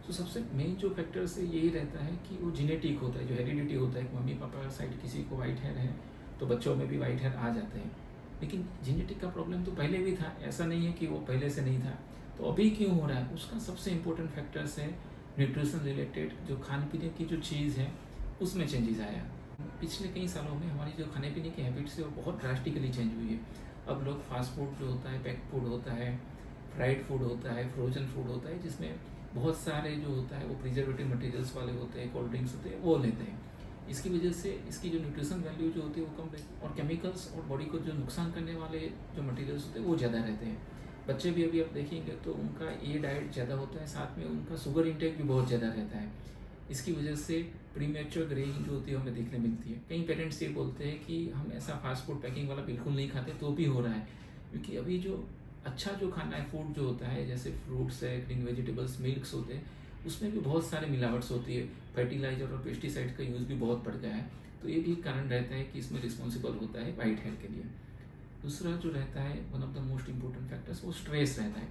तो सबसे मेन जो फैक्टर्स है यही रहता है कि वो जेनेटिक होता है, जो हेरिडिटी होता है कि मम्मी पापा का साइड किसी को वाइट हेयर है तो बच्चों में भी वाइट हेयर आ जाते हैं। लेकिन जेनेटिक का प्रॉब्लम तो पहले भी था, ऐसा नहीं है कि वो पहले से नहीं था। तो अभी क्यों हो रहा है, उसका सबसे इम्पोर्टेंट फैक्टर्स है न्यूट्रिशन रिलेटेड, जो खाने पीने की जो चीज़ है उसमें चेंजेस आया। पिछले कई सालों में हमारी जो खाने पीने की हैबिट्स है वो बहुत ड्रास्टिकली चेंज हुई है। अब लोग फास्ट फूड जो होता है, पैक फूड होता है, फ्राइड फूड होता है, फ्रोजन फूड होता है, जिसमें बहुत सारे जो होता है वो प्रिजर्वेटिव मटेरियल्स वाले होते हैं, कोल्ड ड्रिंक्स होते हैं, वो लेते हैं। इसकी वजह से इसकी जो न्यूट्रिशन वैल्यू जो होती है वो कम रहती है और केमिकल्स और बॉडी को जो नुकसान करने वाले जो मटेरियल्स होते हैं वो ज़्यादा रहते हैं। बच्चे भी अभी आप देखेंगे तो उनका ये डाइट ज़्यादा होता है, साथ में उनका शुगर इंटेक भी बहुत ज़्यादा रहता है। इसकी वजह से प्रीमेच्योर ग्रेइंग जो होती है हमें देखने मिलती है। कई पेरेंट्स ये बोलते हैं कि हम ऐसा फास्ट फूड पैकिंग वाला बिल्कुल नहीं खाते तो भी हो रहा है, क्योंकि अभी जो अच्छा जो खाना है फूड जो होता है, जैसे फ्रूट्स है, ग्रीन वेजिटेबल्स, मिल्क्स होते हैं, उसमें भी बहुत सारे मिलावट्स होती है। फर्टिलाइजर और पेस्टिसाइड का यूज़ भी बहुत बढ़ गया है, तो ये भी एक कारण रहता है कि इसमें रिस्पॉन्सिबल होता है वाइट हेयर के लिए। दूसरा जो रहता है one of the most important factors वो स्ट्रेस रहता है।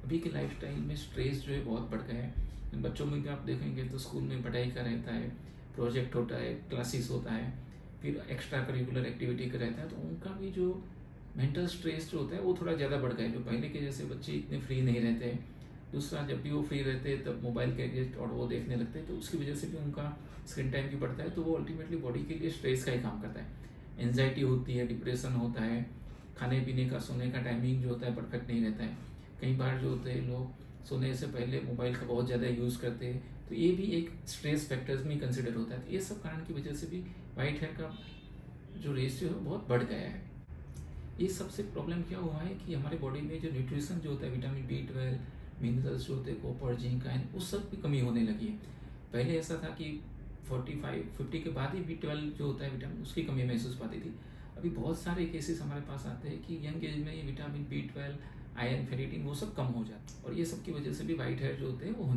अभी के लाइफस्टाइल में स्ट्रेस जो है बहुत बढ़ गया है। बच्चों में भी आप देखेंगे तो स्कूल में पढ़ाई का रहता है, प्रोजेक्ट होता है, क्लासेस होता है, फिर एक्स्ट्रा करिकुलर एक्टिविटी का रहता है, तो उनका भी जो मेंटल स्ट्रेस जो होता है वो थोड़ा ज़्यादा बढ़ गया है। जो पहले के जैसे बच्चे इतने फ्री नहीं रहते हैं। दूसरा, जब भी वो फ्री रहते हैं तब मोबाइल के अगेंस्ट और वो देखने लगते हैं, तो उसकी वजह से भी उनका स्क्रीन टाइम भी बढ़ता है, तो वो अल्टीमेटली बॉडी के लिए स्ट्रेस का ही काम करता है। एनजाइटी होती है, डिप्रेशन होता है, खाने पीने का, सोने का टाइमिंग जो होता है परफेक्ट नहीं रहता है। कई बार जो होते हैं लोग सोने से पहले मोबाइल का बहुत ज़्यादा यूज़ करते हैं, तो ये भी एक स्ट्रेस फैक्टर्स में कंसिडर होता है। तो ये सब कारण की वजह से भी वाइट हेयर का जो रेशियो है बहुत बढ़ गया है। ये सबसे प्रॉब्लम क्या हुआ है कि हमारे बॉडी में जो न्यूट्रिशन जो होता है, विटामिन B12, मिनरल्स जो होते हैं, कॉपर, जिंक, आयरन, उस सब की कमी होने लगी है। पहले ऐसा था कि 45-50 के बाद ही B12 जो होता है विटामिन, उसकी कमी महसूस पाती थी। अभी बहुत सारे केसेस हमारे पास आते हैं कि यंग एज में ये विटामिन B12, आयरन, फेरिटिन वो सब कम हो जाता है, और ये सब की वजह से भी वाइट हेयर जो होते हैं वो होने